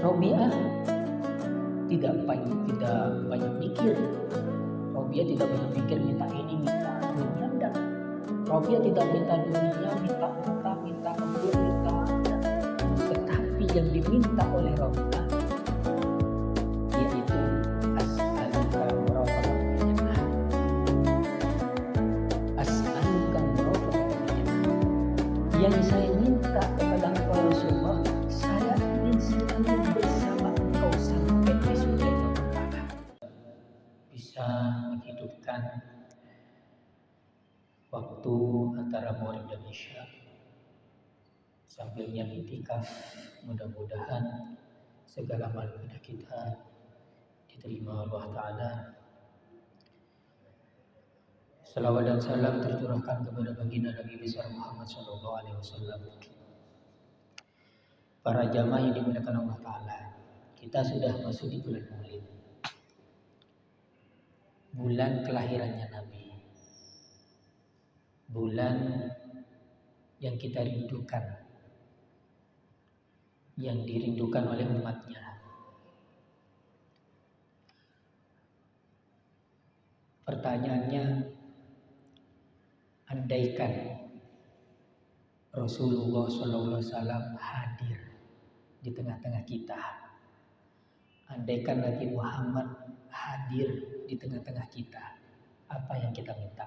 Robiah tidak banyak mikir. Robiah tidak banyak mikir minta ini, minta dunia, enggak. Robiah tidak minta dunia, minta unta, minta kebun, minta enggak. Tetapi yang diminta oleh Robiah yaitu as'aluka murafaqatal jannah. As'aluka murafaqatal jannah. Yang saya minta kepada engkau Rasulullah, saya ingin selalu bersama engkau sampai di surga yang pertama. Bisa menghidupkan waktu antara maghrib dan isya sambil niat iktikaf. Mudah-mudahan segala amal ibadah kita diterima Allah Ta'ala. Salawat dan salam tercurahkan kepada baginda Nabi besar Muhammad SAW. Para jamaah yang dimuliakan Allah Ta'ala, kita sudah masuk di bulan Maulid, bulan kelahirannya Nabi, bulan yang kita rindukan, yang dirindukan oleh umatnya. Pertanyaannya, andaikan Rasulullah SAW hadir di tengah-tengah kita, andaikan Nabi Muhammad hadir di tengah-tengah kita, apa yang kita minta?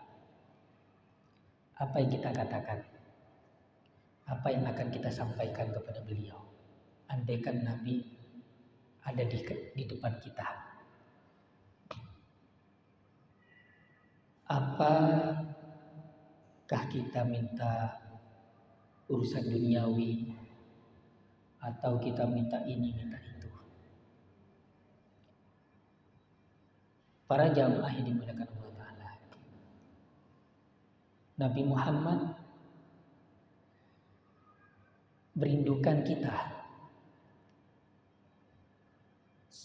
Apa yang kita katakan? Apa yang akan kita sampaikan kepada beliau? Andaikan Nabi ada di depan kita, apakah kita minta urusan duniawi atau kita minta ini, minta itu? Para jamaah yang dimuliakan Allah Ta'ala, Nabi Muhammad merindukan kita.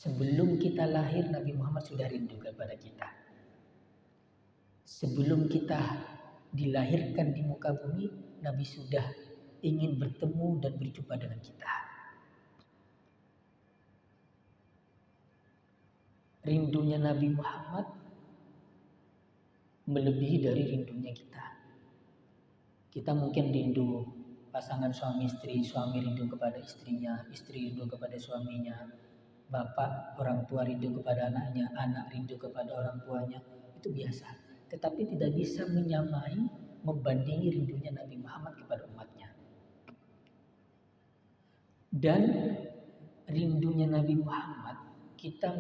Sebelum kita lahir, Nabi Muhammad sudah rindu kepada kita. Sebelum kita dilahirkan di muka bumi, Nabi sudah ingin bertemu dan berjumpa dengan kita. Rindunya Nabi Muhammad melebihi dari rindunya kita. Kita mungkin rindu pasangan suami istri, suami rindu kepada istrinya, istri rindu kepada suaminya, bapak orang tua rindu kepada anaknya, anak rindu kepada orang tuanya. Itu biasa. Tetapi tidak bisa menyamai, membandingi rindunya Nabi Muhammad kepada umatnya. Dan rindunya Nabi Muhammad kita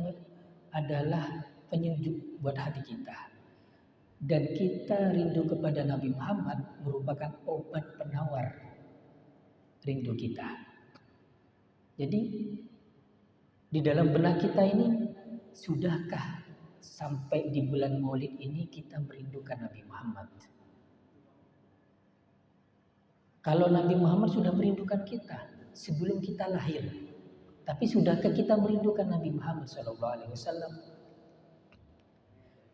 adalah penyejuk buat hati kita. Dan kita rindu kepada Nabi Muhammad merupakan obat penawar rindu kita. Jadi di dalam benak kita ini, sudahkah sampai di bulan Maulid ini kita merindukan Nabi Muhammad? Kalau Nabi Muhammad sudah merindukan kita sebelum kita lahir, tapi sudahkah kita merindukan Nabi Muhammad SAW?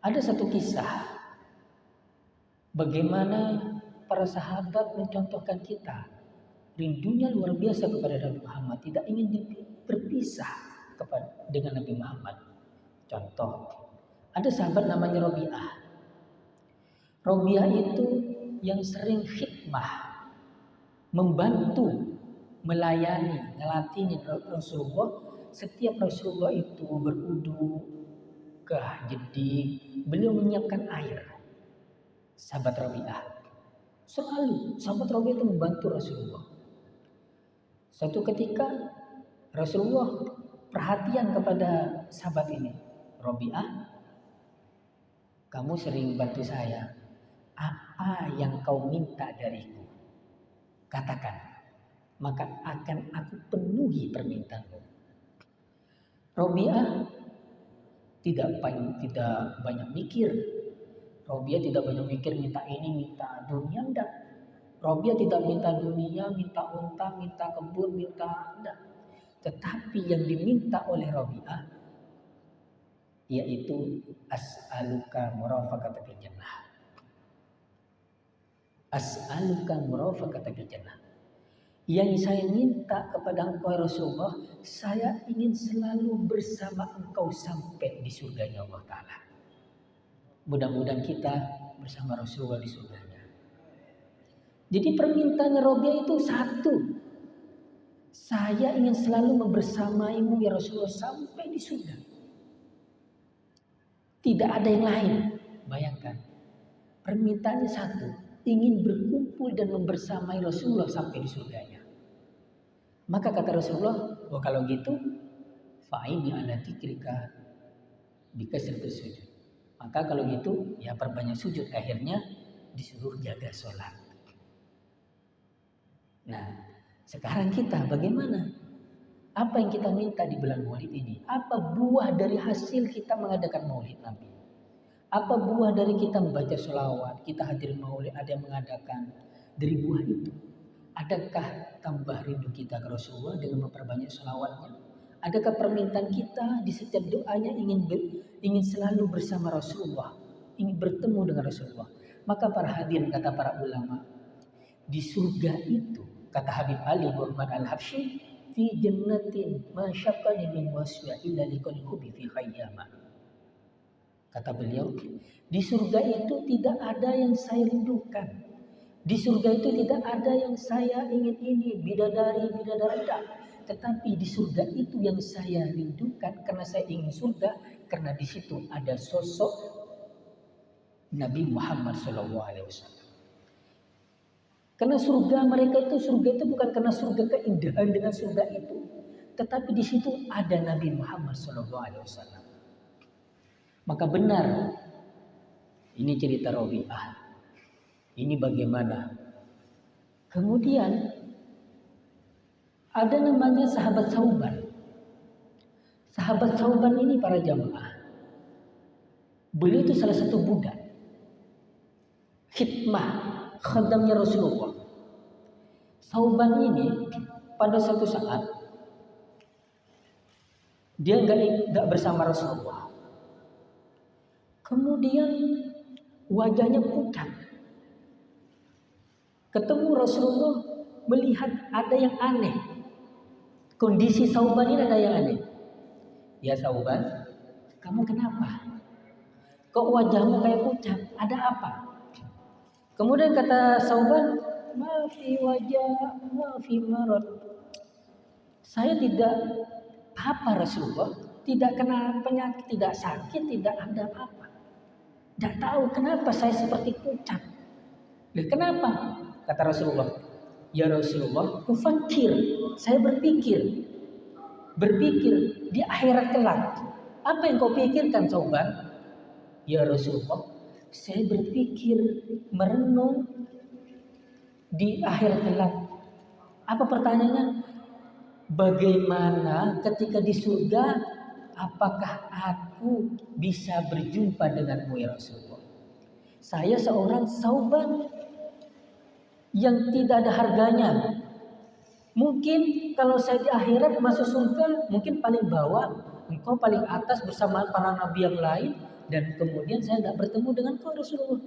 Ada satu kisah bagaimana para sahabat mencontohkan kita rindunya luar biasa kepada Nabi Muhammad, tidak ingin berpisah dengan Nabi Muhammad. Contoh, ada sahabat namanya Robiah. Robiah itu yang sering khidmah, membantu, melayani, ngelatini Rasulullah. Setiap Rasulullah itu berudu, jadi beliau menyiapkan air. Sahabat Robiah selalu, sahabat Robiah itu membantu Rasulullah. Suatu ketika Rasulullah perhatian kepada sahabat ini. Robiah, kamu sering bantu saya. Apa yang kau minta dariku? Katakan, maka akan aku penuhi permintaanmu. Robiah tidak banyak mikir. Robiah tidak banyak mikir minta ini, minta dunia, enggak. Robiah tidak minta dunia, minta unta, minta kebun, minta enggak. Tetapi yang diminta oleh Robiah yaitu as'aluka murafaqatal jannah. As'aluka murafaqatal jannah. Yang saya minta kepada engkau Rasulullah, saya ingin selalu bersama engkau sampai di surganya Allah Ta'ala. Mudah-mudahan kita bersama Rasulullah di surganya. Jadi permintaannya Robiah itu satu. Saya ingin selalu membersamaimu ya Rasulullah sampai di surga. Tidak ada yang lain. Bayangkan. Permintaannya satu. Ingin berkumpul dan membersamai Rasulullah sampai di surganya. Maka kata Rasulullah, oh kalau gitu, fa'ini ala dzikrika bikasratis sujud. Maka kalau gitu, ya perbanyak sujud. Akhirnya disuruh jaga sholat. Nah, sekarang kita bagaimana? Apa yang kita minta di bulan Maulid ini? Apa buah dari hasil kita mengadakan Maulid Nabi? Apa buah dari kita membaca sholawat, kita hadir Maulid, ada yang mengadakan? Dari buah itu, adakah tambah rindu kita ke Rasulullah dengan memperbanyak sholawatnya? Adakah permintaan kita di setiap doanya ingin selalu bersama Rasulullah, ingin bertemu dengan Rasulullah? Maka para hadirin, kata para ulama, di surga itu, kata Habib Ali Muhammad Al-Habsyi, fi jannatin ma syaqqani min wasya illa liqal hubbi fi khayyama. Kata beliau, di surga itu tidak ada yang saya rindukan. Di surga itu tidak ada yang saya ingin ini, bidadari tidak. Tetapi di surga itu yang saya rindukan karena saya ingin surga, karena di situ ada sosok Nabi Muhammad SAW. Karena surga mereka itu, surga itu bukan karena surga keindahan dengan surga itu, tetapi di situ ada Nabi Muhammad SAW. Maka benar, ini cerita Robiah. Ini bagaimana? Kemudian ada namanya sahabat Sauban. Sahabat Sauban ini para jamaah. Beliau itu salah satu budak. Khidmah, khadamnya Rasulullah. Sauban ini pada suatu saat dia nggak bersama Rasulullah. Kemudian wajahnya pucat. Ketemu Rasulullah, melihat ada yang aneh. Kondisi Sauban ini ada yang aneh. Ya Sauban, kamu kenapa? Kok wajahmu kayak pucat? Ada apa? Kemudian kata Sauban, maafi wajah, maafi marad. Saya tidak apa Rasulullah, tidak kena penyakit, tidak sakit, tidak ada apa. Tidak tahu kenapa saya seperti pucat. Loh, kenapa? Kata Rasulullah, ya Rasulullah, kufakir, saya berpikir di akhirat kelak. Apa yang kau pikirkan, Sauban? Ya Rasulullah, saya berpikir merenung di akhirat kelak. Apa pertanyaannya? Bagaimana ketika di surga, apakah aku bisa berjumpa denganmu ya Rasulullah? Saya seorang Sauban yang tidak ada harganya. Mungkin kalau saya di akhirat masuk surga, mungkin paling bawah, engkau paling atas bersama para nabi yang lain, dan kemudian saya tidak bertemu dengan kau Rasulullah.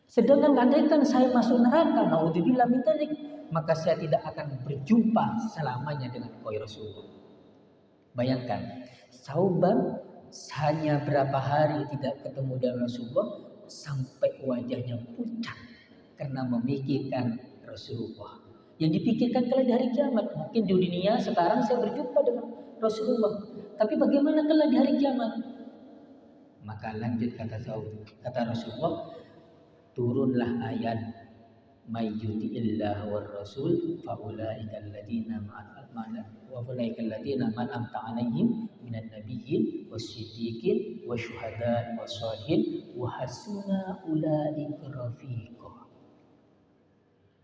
Sedangkan andaikan saya masuk neraka, naudzubillah min dzalik, maka saya tidak akan berjumpa selamanya dengan kau Rasulullah. Bayangkan, Sauban hanya berapa hari tidak ketemu dengan Rasulullah sampai wajahnya pucat karena memikirkan Rasulullah. Yang dipikirkan kelak di hari kiamat. Mungkin di dunia sekarang saya berjumpa dengan Rasulullah, tapi bagaimana kelak di hari kiamat? Maka lanjut kata Rasulullah, turunlah ayat may yuti'illah war rasul faulaika alladziina an'amta 'alaihim minan nabiyyin wasiddiqin wasyuhada'i wassalihin wa hasuna ulaika rafiqa.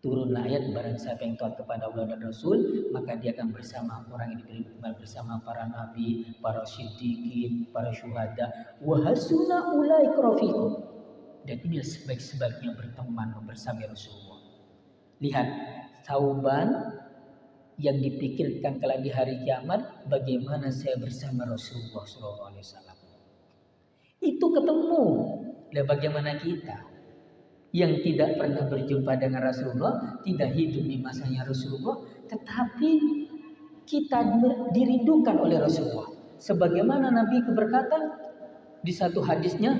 Turunlah ayat, barang siapa yang taat kepada Allah dan Rasul, maka dia akan bersama orang yang diberi nikmat, bersama para nabi, para siddiqin, para syuhada, wa hasuna ulaika rafiqa. Dan ini sebaik-sebaiknya berteman bersama Rasulullah. Lihat, Sauban yang dipikirkan kelak di hari kiamat, bagaimana saya bersama Rasulullah SAW. Itu ketemu. Dan bagaimana kita? yang tidak pernah berjumpa dengan Rasulullah, tidak hidup di masanya Rasulullah, tetapi kita dirindukan oleh Rasulullah. Sebagaimana Nabi berkata di satu hadisnya,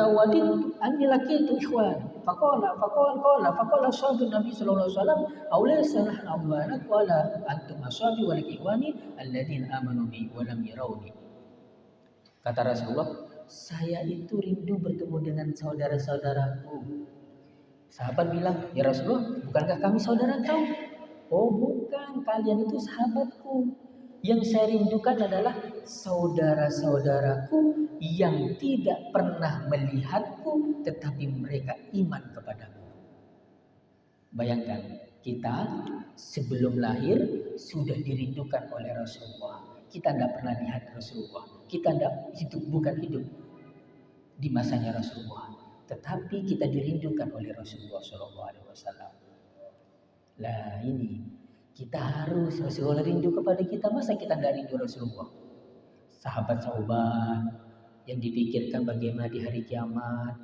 wadid anni laqitu ikhwan faqala sahabu Nabi sallallahu alaihi wasallam aulaysa nahnu awwanak wala antum ashabi wa ikhwani alladziina amanu bi wa lam yarawni. Kata Rasulullah, saya itu rindu bertemu dengan saudara-saudaraku. Sahabat bilang, ya Rasulullah, bukankah kami saudara kau? Oh bukan, kalian itu sahabatku. Yang saya rindukan adalah saudara-saudaraku yang tidak pernah melihatku, tetapi mereka iman kepadaku. Bayangkan, kita sebelum lahir sudah dirindukan oleh Rasulullah. Kita tidak pernah lihat Rasulullah. Kita bukan hidup di masanya Rasulullah. Tetapi kita dirindukan oleh Rasulullah SAW. Lah ini, kita harus Rasulullah rindu kepada kita. Masa kita tidak rindu Rasulullah? Sahabat-sahabat yang dipikirkan bagaimana di hari kiamat.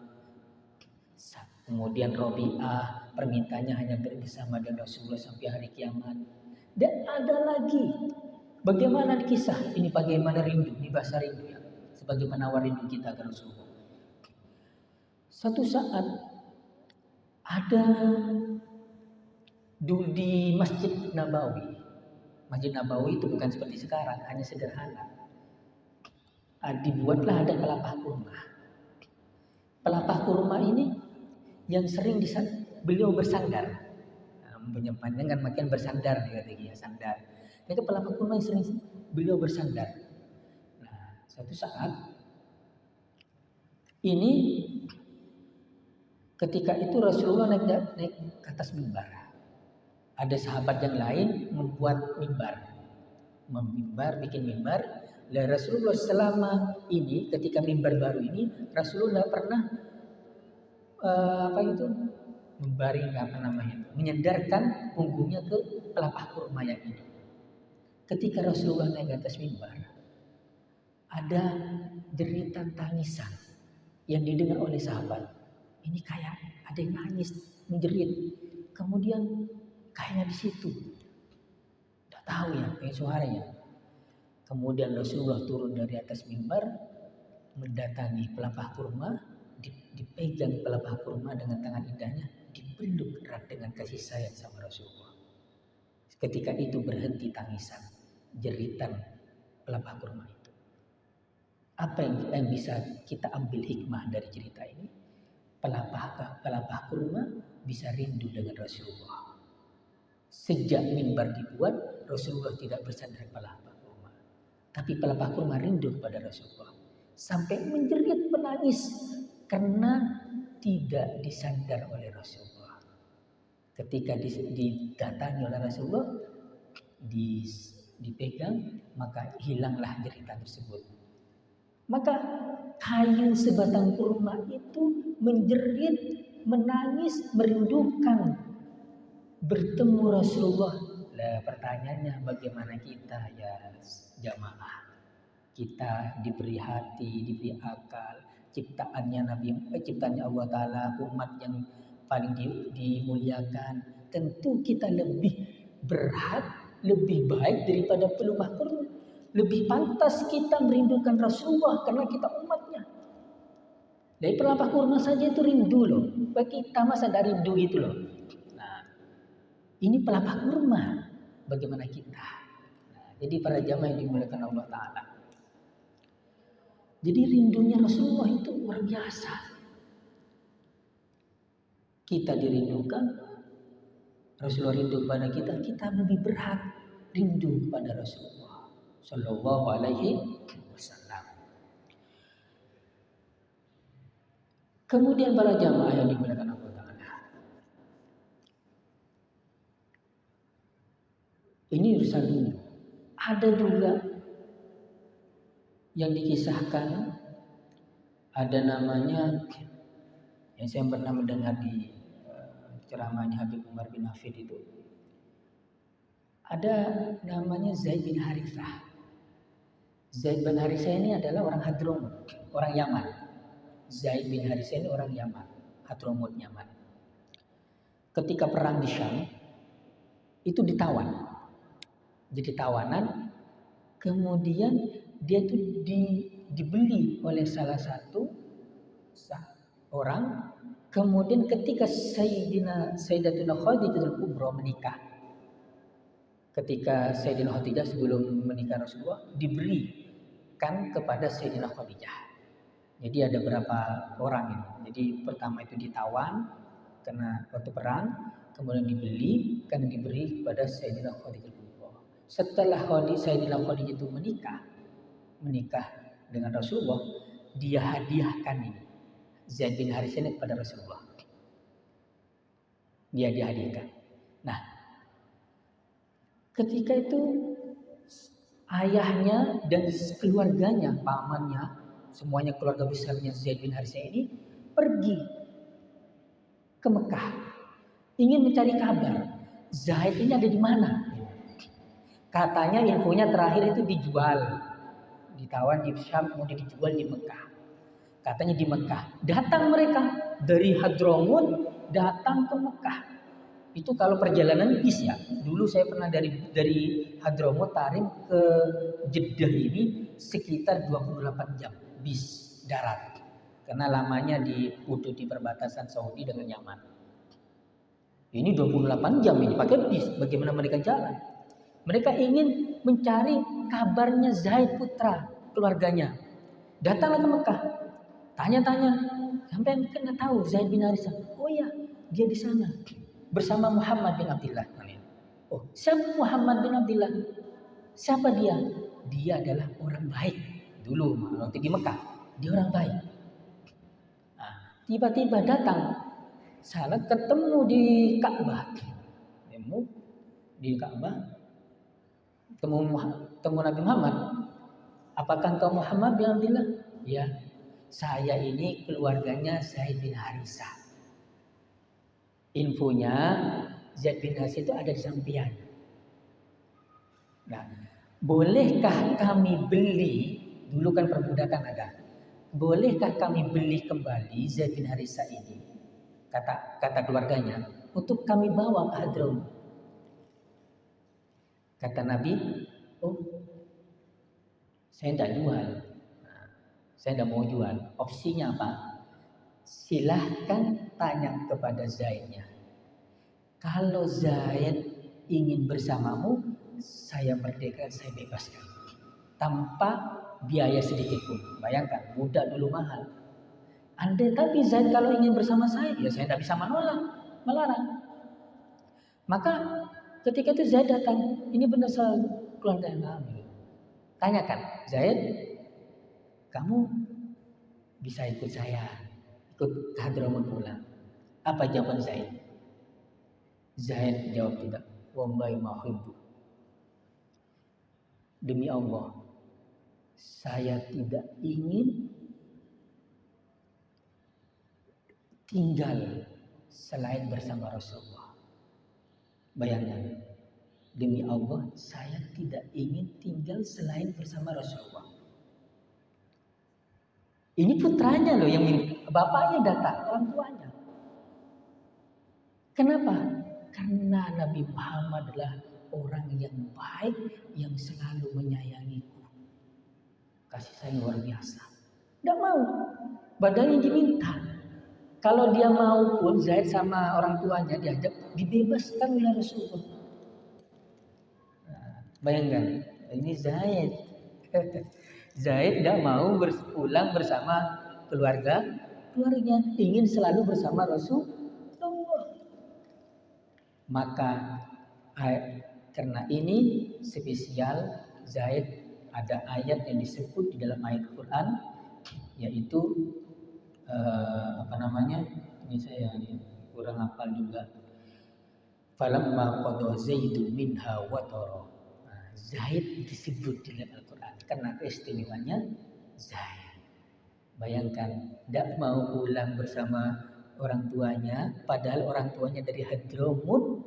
Kemudian Robi'ah, permintaannya hanya bersama dengan Rasulullah sampai hari kiamat. Dan ada lagi, bagaimana kisah ini, bagaimana rindu, ini bahasa rindu ya, sebagai penawar rindu kita ke Rasulullah. Suatu saat ada di Masjid Nabawi. Masjid Nabawi itu bukan seperti sekarang, hanya sederhana. Dibuatlah ada pelepah kurma. Pelepah kurma ini yang sering beliau bersandar. Punya pandangan makin bersandar dia kata dia, sandar. Itu pelepah kurma yang sering beliau bersandar. Nah, suatu saat ini ketika itu Rasulullah naik ke atas mimbar. Ada sahabat yang lain membuat mimbar, bikin mimbar. Dan Rasulullah selama ini ketika mimbar baru ini Rasulullah pernah menyandarkan punggungnya ke pelepah kurma yang ini. Ketika Rasulullah naik ke atas mimbar, ada jeritan tangisan yang didengar oleh sahabat. Ini kayak ada yang nangis, menjerit. Kemudian kayaknya di situ, tidak tahu ya, kayak suaranya. Kemudian Rasulullah turun dari atas mimbar, mendatangi pelepah kurma, dipegang pelepah kurma dengan tangan indahnya, dipeluk erat dengan kasih sayang sama Rasulullah. Ketika itu berhenti tangisan, jeritan pelepah kurma itu. Apa yang bisa kita ambil hikmah dari cerita ini? Pelepah kurma bisa rindu dengan Rasulullah. Sejak mimbar dibuat, Rasulullah tidak bersandar pelepah kurma, tapi pelepah kurma rindu kepada Rasulullah. Sampai menjerit menangis karena tidak disandar oleh Rasulullah. Ketika didatangi oleh Rasulullah, dipegang, maka hilanglah jeritan tersebut. Maka kayu sebatang kurma itu menjerit, menangis, merindukan bertemu Rasulullah. Lah pertanyaannya, bagaimana kita ya jamaah? Kita diberi hati, diberi akal, ciptaannya Allah Ta'ala, umat yang paling dimuliakan. Tentu kita lebih berhak, lebih baik daripada pelepah kurma. Lebih pantas kita merindukan Rasulullah karena kita umatnya. Dari pelepah kurma saja itu rindu loh. Bagi kita masa dari rindu gitu loh. Nah, ini pelepah kurma. Bagaimana kita? Nah, jadi para jamaah yang dimuliakan Allah Ta'ala. Jadi rindunya Rasulullah itu luar biasa. Kita dirindukan, Rasulullah rindu kepada kita, kita lebih berhak rindu kepada Rasulullah Sallallahu Alaihi Wasallam. Kemudian para jamaah yang dimuliakan Allah Ta'ala, ini urusan rindu. Ada juga yang dikisahkan, ada namanya yang saya pernah mendengar di ceramahnya Habib Umar bin Hafid itu, ada namanya Zaid bin Harithah. Zaid bin Harithah ini adalah orang Hadramut, orang Yaman. Zaid bin Harithah ini orang Yaman, Hadramut Yaman. Ketika perang di Syam itu ditawan, jadi tawanan. Kemudian dia tuh dibeli oleh salah satu orang. Kemudian ketika Sayyidatuna Khadijah Kubra menikah, ketika Sayyidina Khadijah sebelum menikah Rasulullah diberikan kepada Sayyidina Khadijah. Jadi ada berapa orang ini. Jadi pertama itu ditawan karena waktu perang, kemudian dibeli karena diberi kepada Sayyidina Khadijah Kubra. Setelah Sayyidina Khadijah itu menikah dengan Rasulullah, dia hadiahkan ini Zaid bin Harithah ini kepada Rasulullah. Dia dihadiahkan. Nah, ketika itu ayahnya dan keluarganya, pamannya, semuanya keluarga besarnya Zaid bin Harithah ini pergi ke Mekah, ingin mencari kabar Zaid ini ada di mana. Katanya infonya terakhir itu dijual, ditawan di Syam, kemudian dijual di Mekah. Katanya di Mekah. Datang mereka dari Hadramut datang ke Mekah. Itu kalau perjalanan bis ya. Dulu saya pernah dari Hadramut Tarim ke Jeddah ini sekitar 28 jam bis darat. Karena lamanya di perbatasan Saudi dengan Yaman. Ini 28 jam ini pakai bis. Bagaimana mereka jalan? Mereka ingin mencari kabarnya Zaid putra keluarganya. Datanglah ke Mekah. Tanya-tanya, sampai kena tahu Zaid bin Harithah. Oh iya, dia di sana bersama Muhammad bin Abdullah. Oh, siapa Muhammad bin Abdullah? Siapa dia? Dia adalah orang baik. Dulu waktu di Mekah, dia orang baik. Nah, tiba-tiba datang, salat ketemu di Ka'bah. Temu Nabi Muhammad. Apakah engkau Muhammad bin Abdullah? Ya. Saya ini keluarganya Zaid bin Harithah. Infonya Zaid bin Harithah itu ada di sampian. Nah, bolehkah kami beli? Dulu kan perbudakan ada. Bolehkah kami beli kembali Zaid bin Harithah ini? Kata keluarganya, untuk kami bawa ke Hadramut. Kata Nabi, oh, saya tidak jual. Saya tidak mau jual. Opsinya apa? Silahkan tanya kepada Zaidnya. Kalau Zaid ingin bersamamu, saya merdeka, saya bebaskan. Tanpa biaya sedikit pun. Bayangkan, budak dulu mahal. Tapi Zaid kalau ingin bersama saya, ya saya tidak bisa melarang. Maka ketika itu Zaid datang, ini benar soal keluarga yang kami. Tanyakan, Zaid, kamu bisa ikut saya, ikut ke Hadramut pulang. Apa jawaban Zaid? Zaid jawab tidak. Wallahi ma uhibbu. Demi Allah, saya tidak ingin tinggal selain bersama Rasulullah. Bayangkan, demi Allah, saya tidak ingin tinggal selain bersama Rasulullah. Ini putranya loh yang bapaknya datang, orang tuanya. Kenapa? Karena Nabi Muhammad adalah orang yang baik, yang selalu menyayangiku. Kasih sayang luar biasa. Tidak mau, badannya diminta. Kalau dia mau pun Zaid sama orang tuanya diajak, dibebaskan oleh Rasulullah. Nah, bayangkan, ini Zaid. Zaid tidak mau pulang bersama keluarganya, ingin selalu bersama Rasulullah. Maka karena ini spesial Zaid, ada ayat yang disebut di dalam ayat Quran, yaitu ini saya kurang hafal juga. Falamma qada Zaidun minha watara. Zaid disebut di dalam Al-Quran karena keistimewaannya Zaid. Bayangkan, tidak mau pulang bersama orang tuanya, padahal orang tuanya dari Hadramut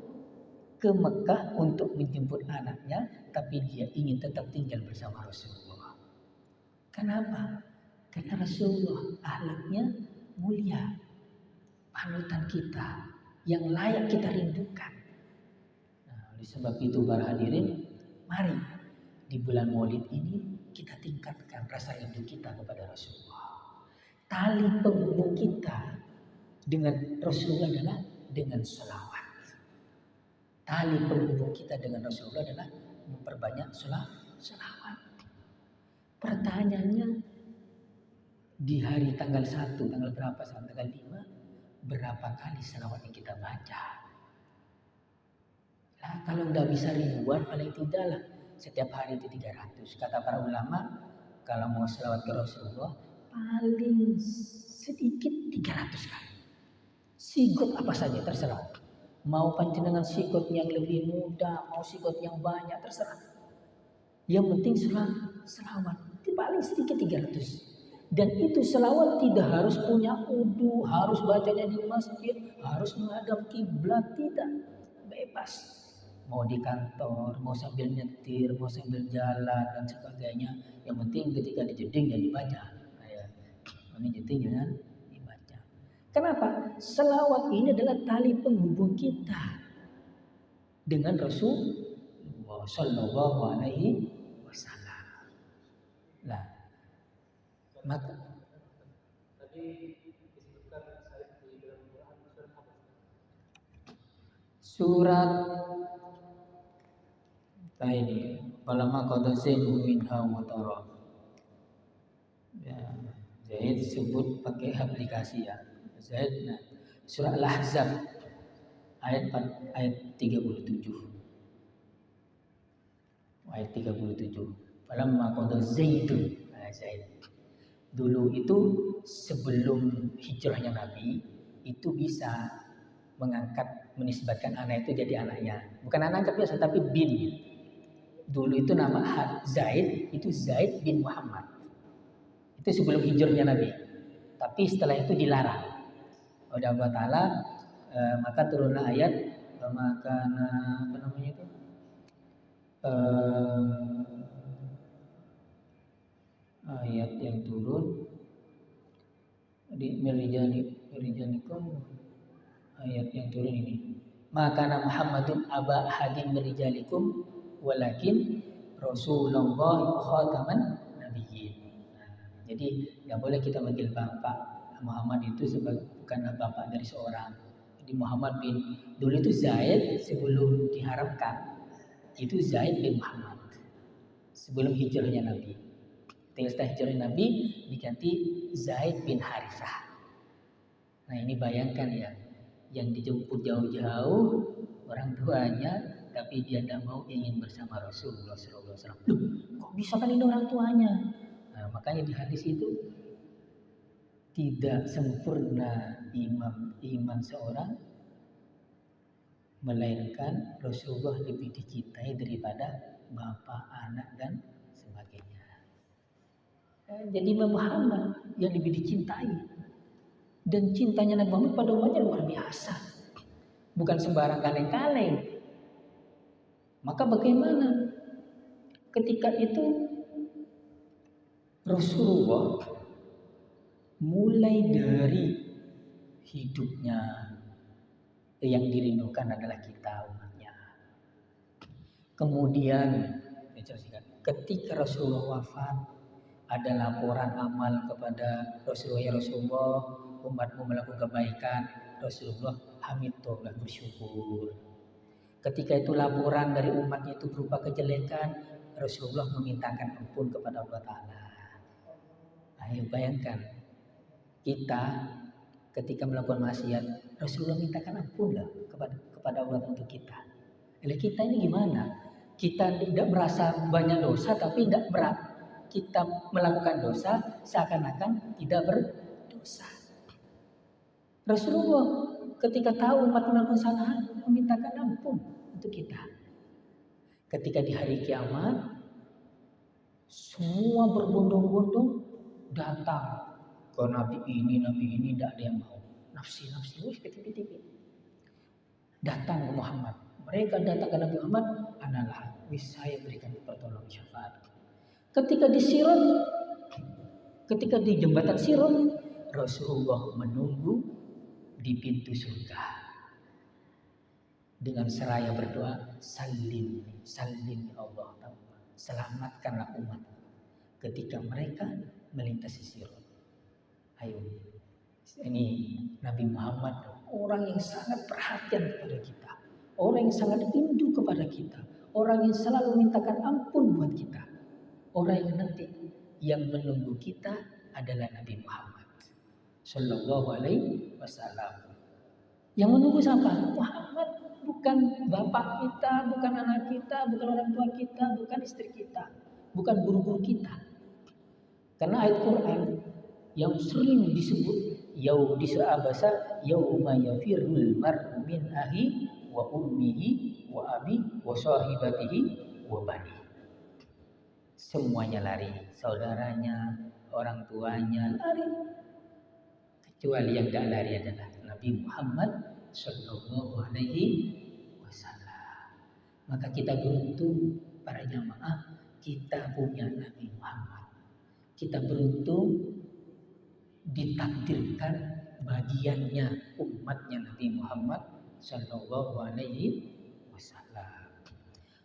ke Mekah untuk menjemput anaknya, tapi dia ingin tetap tinggal bersama Rasulullah. Kenapa? Karena Rasulullah akhlaknya mulia, panutan kita yang layak kita rindukan. Nah, oleh sebab itu para hadirin, mari di bulan Maulid ini kita tingkatkan rasa rindu kita kepada Rasulullah. Tali penghubung kita dengan Rasulullah adalah dengan selawat. Tali penghubung kita dengan Rasulullah adalah memperbanyak selawat. Pertanyaannya, di hari tanggal 1, tanggal berapa? Tanggal 5, berapa kali selawat yang kita baca? Nah, kalau nggak bisa ribuan, paling tidaklah setiap hari itu 300. Kata para ulama, kalau mau selawat ke Rasulullah, paling sedikit 300 kali. Sigot apa saja terserah. Mau panjenengan sigot yang lebih mudah, mau sigot yang banyak, terserah. Yang penting selawat. Itu paling sedikit 300. Dan itu selawat tidak harus punya wudu, harus bacanya di masjid, harus menghadap kiblat, tidak. Bebas. Mau di kantor, mau sambil nyetir, mau sambil jalan dan sebagainya. Yang penting ketika dijeding ya dibaca. Ini jeding ya dibaca. Kenapa? Selawat ini adalah tali penghubung kita dengan Rasulullah Shallallahu Alaihi Wasallam. Nah, maka tadi disebutkan di dalam Quran surat ini Falamma qada Zaidun minha watara. Ya, Zaid disebut pakai aplikasi ya. Zaid, nah, surah Al-Ahzab ayat 37. Ayat 37. Falamma qada Zaidun, Zaid. Dulu itu sebelum hijrahnya Nabi itu bisa mengangkat, menisbatkan anak itu jadi anaknya. Bukan anak angkat biasa tapi bin. Dulu itu nama Zaid itu Zaid bin Muhammad. Itu sebelum hijrahnya Nabi. Tapi setelah itu dilarang oleh Allah Ta'ala. Maka turunlah ayat maka apa namanya itu ayat yang turun di Mirijanikum, ayat yang turun ini, maka Muhammadun aba hadin mirijalikum walakin Rasulullah khataman nabiyyin. Jadi nggak boleh kita manggil bapak. Muhammad itu bukan bapak dari seorang. Jadi Muhammad bin, dulu itu Zaid sebelum diharamkan, itu Zaid bin Muhammad sebelum hijrahnya Nabi. Setelah hijrahnya Nabi diganti Zaid bin Harithah. Nah ini bayangkan ya, yang dijemput jauh-jauh orang tuanya, tapi dia tidak mau ingin bersama Rasulullah SAW. Kok bisa kan ini orang tuanya? Nah, makanya di hadis itu tidak sempurna iman seorang melainkan Rasulullah lebih dicintai daripada bapak, anak dan sebagainya. Jadi Muhammad yang lebih dicintai, dan cintanya Nabi Muhammad pada umatnya luar biasa, bukan sembarang kaleng-kaleng. Maka bagaimana ketika itu Rasulullah mulai dari hidupnya yang dirindukan adalah kita umatnya. Kemudian ketika Rasulullah wafat, ada laporan amal kepada Rasulullah, ya Rasulullah, umatmu melakukan kebaikan. Rasulullah hamidullah, bersyukur. Ketika itu laporan dari umatnya itu berupa kejelekan, Rasulullah memintakan ampun kepada Allah Ta'ala. Ayo bayangkan, kita ketika melakukan maksiat, Rasulullah mintakan ampun lah kepada Allah untuk kita. Jadi kita ini gimana? Kita tidak merasa banyak dosa, tapi tidak berat. Kita melakukan dosa seakan-akan tidak berdosa. Rasulullah ketika tahu umat melakukan salah, memintakan ampun untuk kita. Ketika di hari kiamat, semua berbondong-bondong datang ke nabi ini tidak ada yang mau. Nafsi, tipit-tipit. Datang ke Muhammad. Mereka datang ke Nabi Muhammad, analah, saya berikan pertolongan syafaat. Ketika di Sirat, Ketika di jembatan Sirat, Rasulullah menunggu di pintu surga dengan seraya berdoa, salim, salim ya Allah, selamatkanlah umat ketika mereka melintasi Sirat. Ayo, ini Nabi Muhammad, orang yang sangat perhatian kepada kita, orang yang sangat rindu kepada kita, orang yang selalu mintakan ampun buat kita, orang yang nanti yang menunggu kita adalah Nabi Muhammad Sallallahu Alaihi Wasallam. Yang menunggu siapa? Muhammad, bukan bapak kita, bukan anak kita, bukan orang tua kita, bukan istri kita, bukan guru-guru kita. Karena ayat Quran yang sering disebut di surah Abasa, yauma yafirrul mar'u min ahi wa ummihi wa abi wa sahibatihi wa bani. Semuanya lari, saudaranya, orang tuanya lari. Kecuali yang tidak lari adalah Nabi Muhammad Sallallahu Alaihi Wasallam. Maka kita beruntung para jamaah, kita punya Nabi Muhammad. Kita beruntung ditakdirkan bagiannya umatnya Nabi Muhammad Sallallahu Alaihi Wasallam.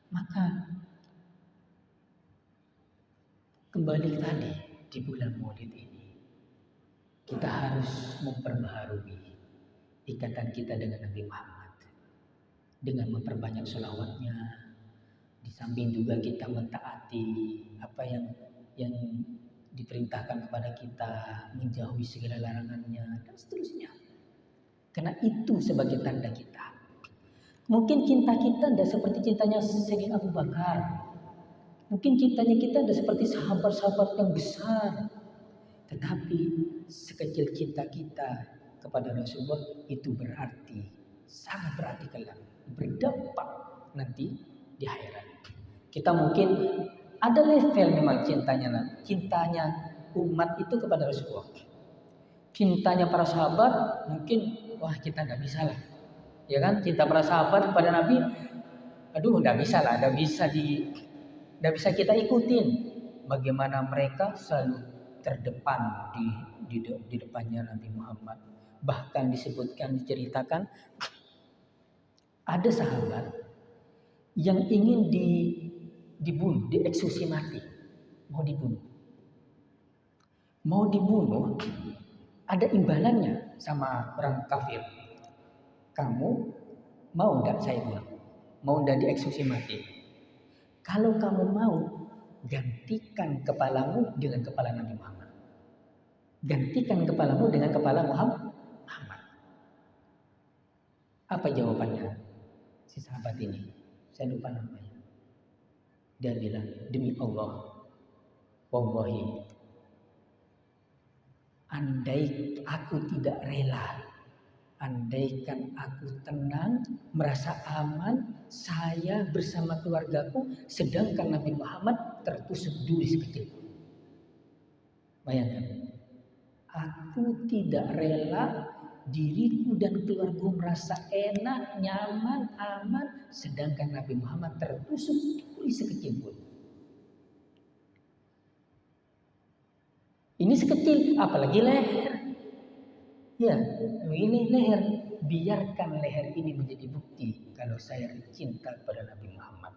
Maka kembali tadi di bulan Maulid ini, kita harus memperbaharui ikatan kita dengan Nabi Muhammad dengan memperbanyak sholawatnya. Di samping juga kita mentaati apa yang diperintahkan kepada kita, menjauhi segala larangannya dan seterusnya. Karena itu sebagai tanda kita. Mungkin cinta kita tidak seperti cintanya Sayyidina Abu Bakar. Mungkin cintanya kita tidak seperti sahabat-sahabat yang besar. Tetapi sekecil cinta kita kepada Rasulullah itu berarti, sangat berarti kelak, berdampak nanti di akhirat. Kita mungkin ada level memang cintanya umat itu kepada Rasulullah. Cintanya para sahabat mungkin kita tidak bisa lah, ya kan? Cinta para sahabat kepada Nabi, tidak bisa lah, tidak bisa kita ikutin. Bagaimana mereka selalu terdepan di depannya Nabi Muhammad. Bahkan diceritakan ada sahabat yang ingin dibunuh, dieksekusi mati, mau dibunuh, ada imbalannya sama orang kafir. Kamu mau tidak saya bunuh? Mau tidak dieksekusi mati? Kalau kamu mau, gantikan kepalamu dengan kepala Nabi Muhammad. Gantikan kepalamu dengan kepala Muhammad. Apa jawabannya si sahabat ini? Saya lupa namanya. Dia bilang, demi Allah, wallahi, andai aku tidak rela, andaikan aku tenang, merasa aman, saya bersama keluargaku, sedangkan Nabi Muhammad tertusuk duri sekecil. Bayangkan, aku tidak rela diriku dan keluarga merasa enak, nyaman, aman, sedangkan Nabi Muhammad tertusuk duri sekecil pun. Ini sekecil, apalagi leher. Ya, ini leher. Biarkan leher ini menjadi bukti kalau saya cinta kepada Nabi Muhammad.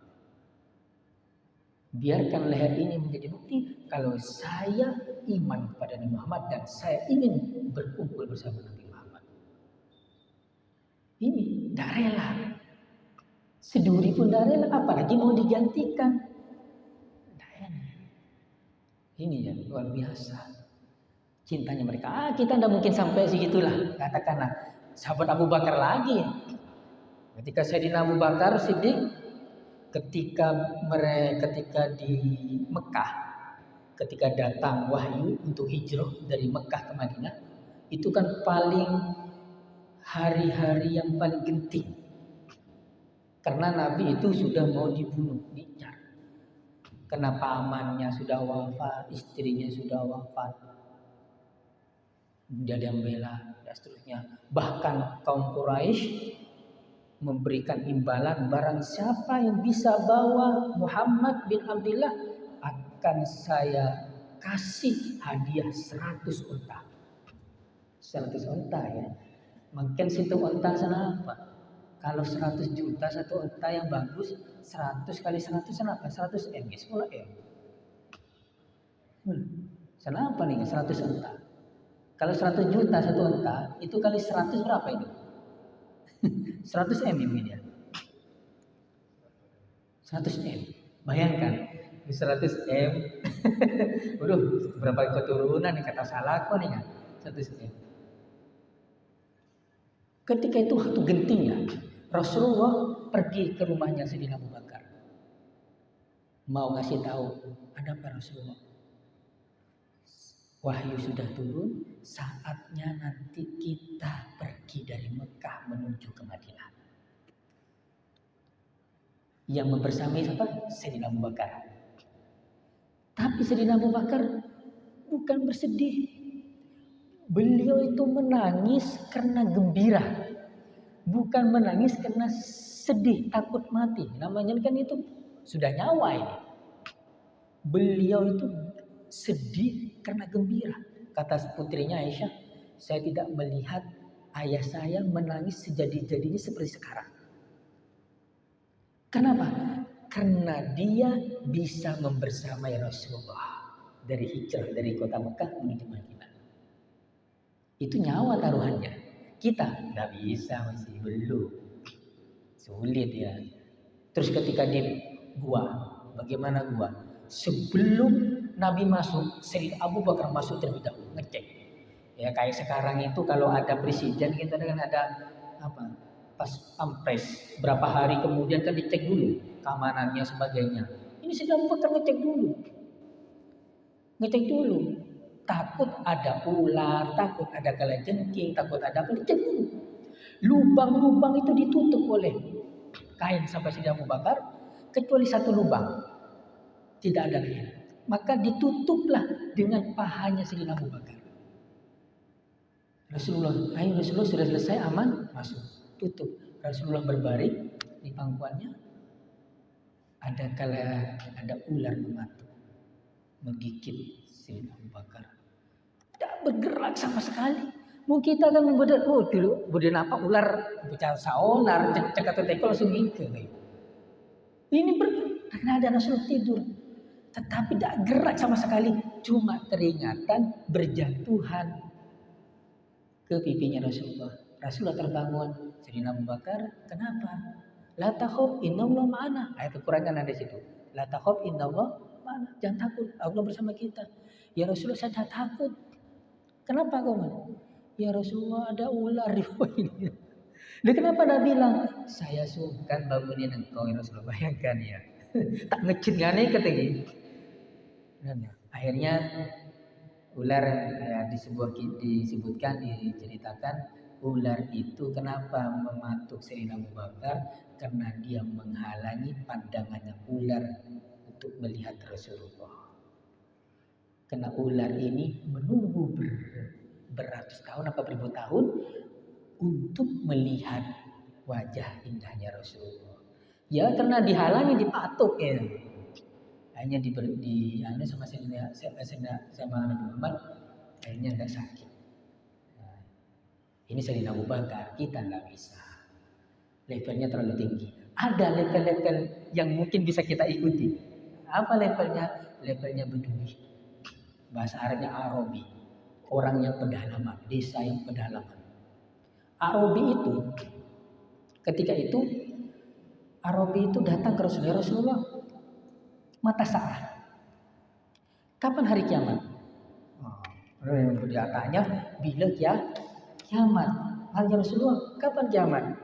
Biarkan leher ini menjadi bukti kalau saya iman kepada Nabi Muhammad dan saya ingin berkumpul bersama Nabi Muhammad. Ini tidak rela. Seduri pun tidak rela, apalagi mau digantikan. Ini ya luar biasa cintanya mereka. Kita tidak mungkin sampai segitulah. Katakanlah sahabat Abu Bakar lagi. Ketika Sayyidina Abu Bakar Siddiq, ketika di Mekah, ketika datang wahyu untuk hijrah dari Mekah ke Madinah, itu kan hari-hari yang paling genting. Karena Nabi itu sudah mau dibunuh, dicar. Karena pamannya sudah wafat, istrinya sudah wafat. Dia membela dan seterusnya. Bahkan kaum Quraisy memberikan imbalan, barang siapa yang bisa bawa Muhammad bin Abdullah akan saya kasih hadiah 100 unta. 100 unta ya. Mungkin situ unta sana apa? Kalau 100 juta satu unta yang bagus, 100 kali 100 sana apa? 100 M, 10 M. Sana apa nih 100 unta? Kalau 100 juta satu unta, itu kali 100 berapa itu? 100 M ini dia. 100 M. Bayangkan, 100 M. Waduh, berapa keturunan nih kata salah kok nih kan? 100 M. Ketika itu waktu gentingnya, Rasulullah pergi ke rumahnya Sayyidina Abu Bakar. Mau ngasih tahu, ada apa Rasulullah? Wahyu sudah turun, saatnya nanti kita pergi dari Mekah menuju ke Madinah. Yang membersamai siapa? Sayyidina Abu Bakar. Tapi Sayyidina Abu Bakar bukan bersedih. Beliau itu menangis karena gembira. Bukan menangis karena sedih, takut mati. Namanya kan itu sudah nyawa ini. Beliau itu sedih karena gembira. Kata putrinya Aisyah, saya tidak melihat ayah saya menangis sejadi-jadinya seperti sekarang. Kenapa? Karena dia bisa membersamai Rasulullah dari hijrah dari kota Mekah menuju Madinah. Itu nyawa taruhannya. Kita nggak bisa, masih belum. Sulit ya. Terus ketika di gua, bagaimana gua? Sebelum Nabi masuk, Sayyidina Abu Bakar masuk terlebih dahulu ngecek. Ya kayak sekarang itu kalau ada presiden kita kan ada apa? Pas pampres berapa hari kemudian kan dicek dulu keamanannya sebagainya. Ini Sayyidina Abu Bakar ngecek dulu. Takut ada ular, takut ada kalajengking, takut ada apa, dicek dulu. Lubang-lubang itu ditutup oleh kain sampai Sayyidina Abu Bakar, kecuali satu lubang. Tidak ada lagi. Maka ditutuplah dengan pahanya Sayyidina Abu Bakar. Rasulullah sudah selesai, aman, masuk. Tutup. Rasulullah berbaring di pangkuannya. Ada ular mematuk, menggigit Sayyidina Abu Bakar. Tidak bergerak sama sekali. Mungkin kita kan membuat apa ular bicara saular cek atau teko langsung ngikut. Ini karena ada Rasulullah tidur, tetapi tidak gerak sama sekali, cuma teringatan berjatuhan ke pipinya Rasulullah. Rasulullah terbangun. Sayyidina Abu Bakar, kenapa? La takhaf innallaha ma'ana. Ayat Al-Qur'an kan ada di situ. La takhaf innallaha ma'ana. Jangan takut, Allah bersama kita. Ya Rasulullah, saya tak takut. Kenapa kau? Ya Rasulullah, ada ular di bawah ini. Dia kenapa Nabi bilang, saya sungkan bangunin engkau ya Rasulullah. Bayangkan ya. Tak ngecit gane katanya. Akhirnya ular diceritakan ular itu kenapa mematuk Sayyidina Abu Bakar? Karena dia menghalangi pandangannya ular untuk melihat Rasulullah. Karena ular ini menunggu beratus tahun apa beribu tahun untuk melihat wajah indahnya Rasulullah. Ya karena dihalangi, dipatuk ya. Hanya hanya sama Nabi Muhammad, akhirnya tidak sakit. Nah, ini Sayyidina Abu Bakar, kita nggak bisa. Levelnya terlalu tinggi. Ada level-level yang mungkin bisa kita ikuti. Apa levelnya? Levelnya Bedui. Bahasa Arabnya Arabi. Orang yang pedalaman, desa yang pedalaman. Arabi itu, ketika itu Arabi itu datang ke Rasulullah. Mata saat. Kapan hari kiamat? Dia tanya, bila kiamat? Ya Rasulullah, kapan kiamat?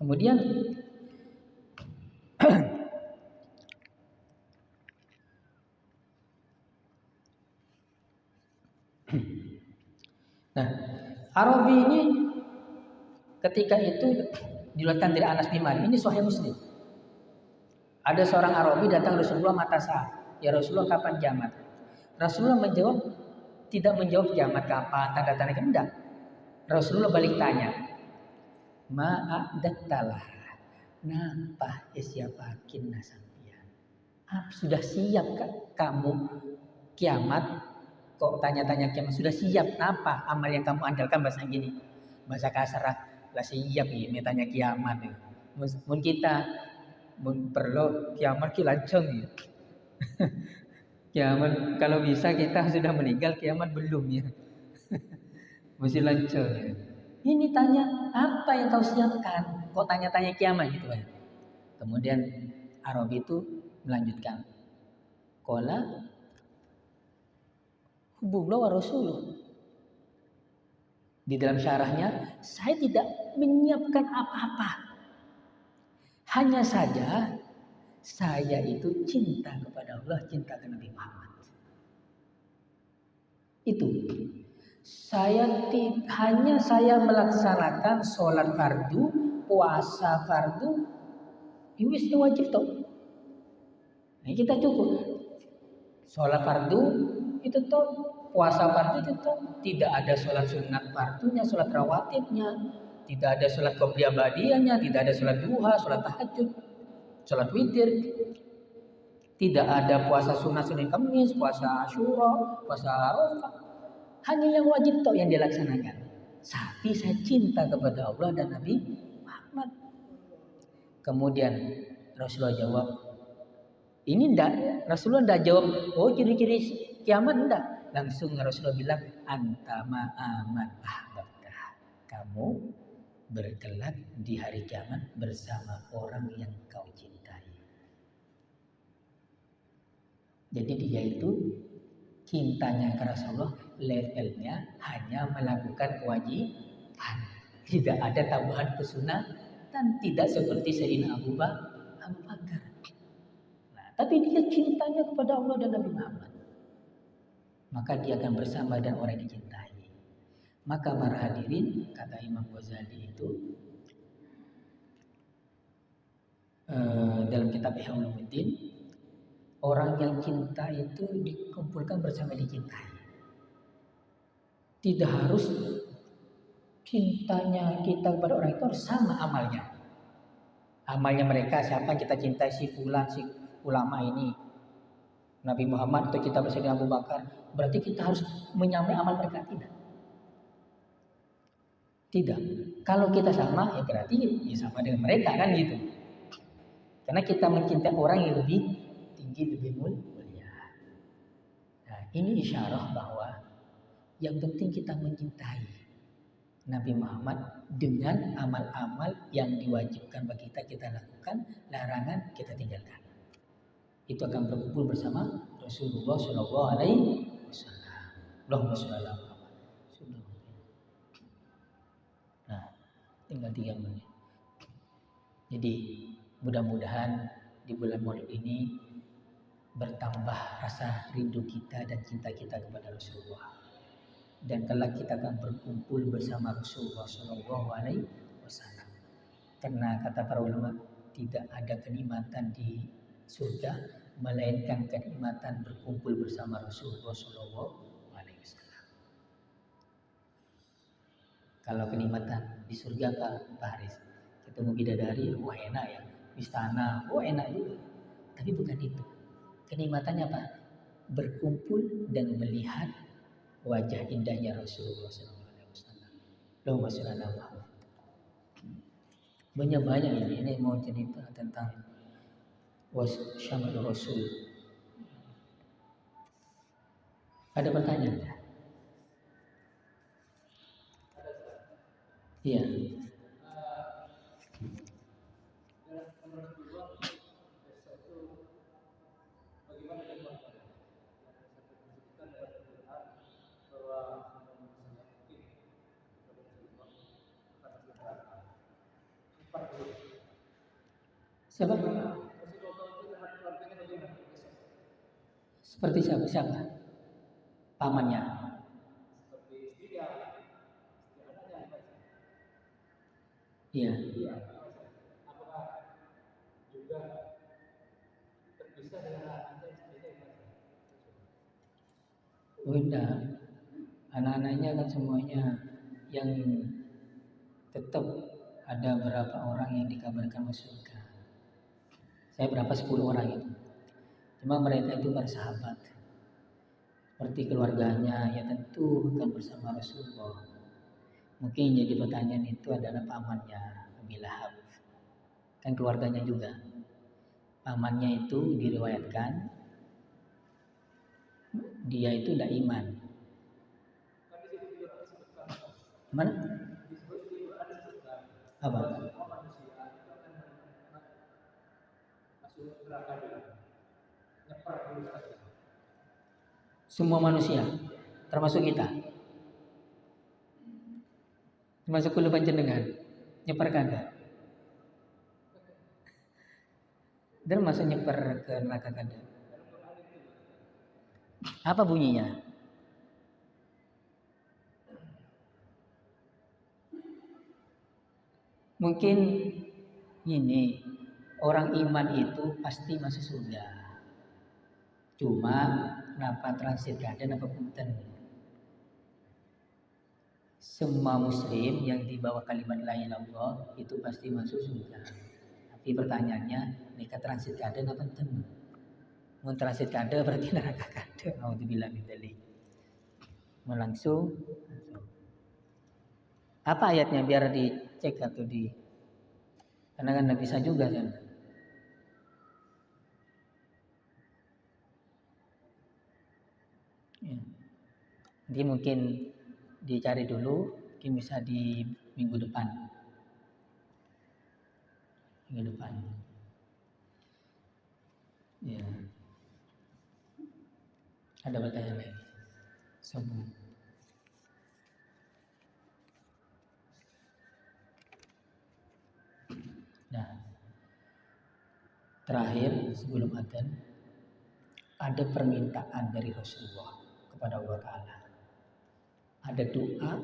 Kemudian nah, Arabi ini ketika itu diriwayatkan dari Anas bin Malik. Ini Sahih Muslim. Ada seorang Arabi datang Rasulullah mata saat. Ya Rasulullah, kapan kiamat? Rasulullah tidak menjawab kiamat kapan, tanda-tanda enggak. Rasulullah balik tanya, ma'adattalah, napa isyafakin nasampian? Sudah siap kamu kiamat? Kok tanya-tanya kiamat? Sudah siap? Apa amal yang kamu andalkan? Bahasa gini, bahasa kasar lah, siap ya, tanya kiamat ya. Mun kita perlu kiamat ki lanceng ya. Kiamat kalau bisa kita sudah meninggal, kiamat belum ya. Masih lanceng ya. Ini tanya apa yang kau siapkan? Kok tanya-tanya kiamat gitu ya. Kemudian Arabi itu melanjutkan. Qala hubbullah wa rasuluh. Di dalam syarahnya, saya tidak menyiapkan apa-apa. Hanya saja saya itu cinta kepada Allah, cinta kepada Nabi Muhammad. Itu. Hanya saya melaksanakan sholat fardu, puasa fardu, itu wajib toh. Nah, kita cukup. Sholat fardu itu toh, puasa fardu itu toh, tidak ada sholat sunat fardunya, sholat rawatibnya, tidak ada sholat qobliyah ba'diyahnya, tidak ada sholat duha, sholat tahajud, sholat witir, tidak ada puasa sunat Senin Kamis, puasa Asyura, puasa Arafah. Hanya yang wajib toh yang dilaksanakan. Tapi saya cinta kepada Allah dan Nabi Muhammad. Kemudian Rasulullah jawab, ini enggak, Rasulullah enggak jawab, oh ciri-ciri kiamat enggak. Langsung Rasulullah bilang, antama aman ahbabtah. Kamu berkelak di hari kiamat bersama orang yang kau cintai. Jadi dia itu cintanya ke Rasulullah levelnya hanya melakukan kewajiban. Tidak ada tambahan kesunatan, tidak seperti Sayyidina Abu Bakar. Nah, tapi dia cintanya kepada Allah dan Nabi Muhammad. Maka dia akan bersama dan orang yang dicintai. Maka para hadirin, kata Imam Ghazali itu dalam kitab Ihya Ulumuddin, orang yang cinta itu dikumpulkan bersama dicintai. Tidak harus cintanya kita kepada orang itu harus sama amalnya. Amalnya mereka siapa yang kita cintai, si fulan, si ulama ini, Nabi Muhammad, atau kita bersama Abu Bakar, berarti kita harus menyamai amal mereka. Tidak. Kalau kita sama, ya berarti ya sama dengan mereka kan gitu. Karena kita mencintai orang yang lebih tinggi, lebih mulia. Nah, ini isyarah bahwa yang penting kita mencintai Nabi Muhammad dengan amal-amal yang diwajibkan bagi kita lakukan, larangan kita tinggalkan. Itu akan berkumpul bersama Rasulullah Shallallahu Alaihi Wasallam. Allahumma sholli ala Muhammad. Nah, tinggal 3 menit. Jadi mudah-mudahan di bulan Maulid ini bertambah rasa rindu kita dan cinta kita kepada Rasulullah. Dan kelak kita akan berkumpul bersama Rasulullah Shallallahu Alaihi Wasallam. Karena kata para ulama, tidak ada kenikmatan di surga melainkan kenikmatan berkumpul bersama Rasulullah Shallallahu Alaihi Wasallam. Kalau kenikmatan di surga Pak Haris, ketemu bidadari, wah enak ya, istana, wah enak juga. Tapi bukan itu. Kenikmatannya apa? Berkumpul dan melihat wajah indahnya Rasulullah SAW. Allahumma sholli ala Muhammad. Banyak ini mau cerita tentang Syamil Rasul. Ada pertanyaan? Iya. Siapa? Seperti siapa? Pamannya. Iya. Bunda, anak-anaknya kan semuanya yang tetap ada berapa orang yang dikabarkan masuk surga. Saya berapa 10 orang itu. Cuma mereka itu bersahabat. Seperti keluarganya, ya tentu akan bersama Rasulullah. Mungkin jadi pertanyaan itu adalah pamannya Abi Lahab. Kan keluarganya juga. Pamannya itu diriwayatkan dia itu tidak iman. Mana? Apa? Semua manusia, termasuk kita. Termasuk kulo panjenengan. Nyeper kada. Dan masuk nyeper ke neraka kada. Apa bunyinya? Mungkin ini orang iman itu pasti masuk surga. Cuma napa transit kada napa punten. Semua muslim yang dibawa kalimat la ilaha illallah itu pasti masuk surga. Tapi pertanyaannya, mereka transit kada napa punten? Mun transit kada berarti neraka kada. Auzubillah min dzalik. Mau langsung. Apa ayatnya biar dicek atau di karena kan bisa juga kan. Ya. Nanti mungkin dicari dulu, mungkin bisa di minggu depan. Minggu depan. Ya. Ada pertanyaan lagi? Semua. Nah, terakhir sebelum adzan ada permintaan dari Rasulullah kepada Allah Ta'ala. Ada doa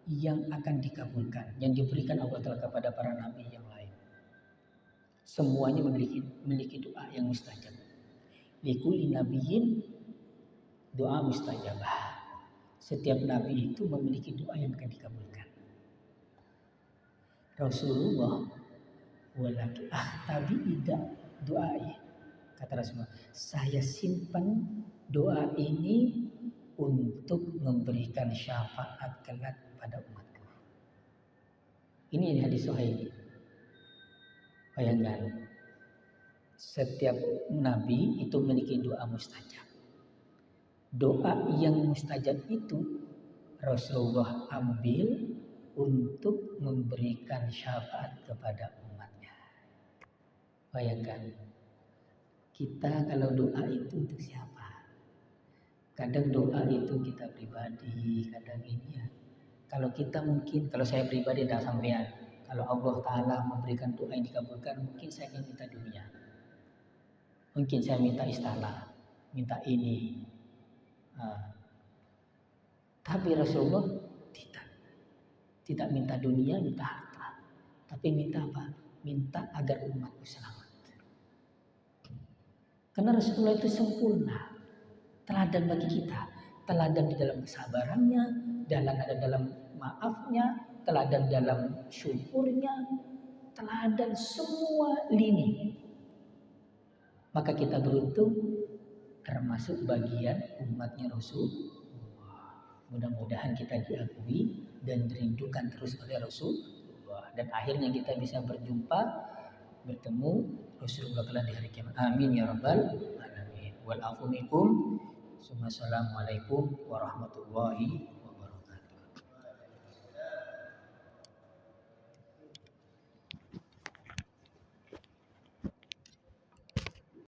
yang akan dikabulkan, yang diberikan Allah Ta'ala kepada para nabi yang lain. Semuanya memiliki doa yang mustajab. Likulli nabiyyin doa mustajabah. Setiap nabi itu memiliki doa yang akan dikabulkan. Rasulullah walaki tabi tidak doai, kata Rasulullah, saya simpan doa ini untuk memberikan syafaat kelak pada umatku. Ini hadis sahih. Bayangkan, setiap nabi itu memiliki doa mustajab. Doa yang mustajab itu Rasulullah ambil untuk memberikan syafaat kepada umatnya. Bayangkan, kita kalau doa itu untuk siapa? Kadang doa itu kita pribadi, kadang ini ya. Kalau kita mungkin, kalau saya pribadi tidak sampean, kalau Allah Ta'ala memberikan doa yang dikabulkan, mungkin saya akan minta dunia. Mungkin saya minta istana, minta ini. Tapi Rasulullah tidak minta dunia, minta harta. Tapi minta apa? Minta agar umatku selamat. Karena Rasulullah itu sempurna. Teladan bagi kita. Teladan di dalam kesabarannya, dalam maafnya, teladan dalam syukurnya, teladan semua lini. Maka kita beruntung termasuk bagian umatnya Rasul. Mudah-mudahan kita diakui dan dirindukan terus oleh Rasulullah. Dan akhirnya kita bisa bertemu Rasulullah kelak di hari kiamat. Amin ya rabbal alamin. Wal afu minkum. Assalamualaikum warahmatullahi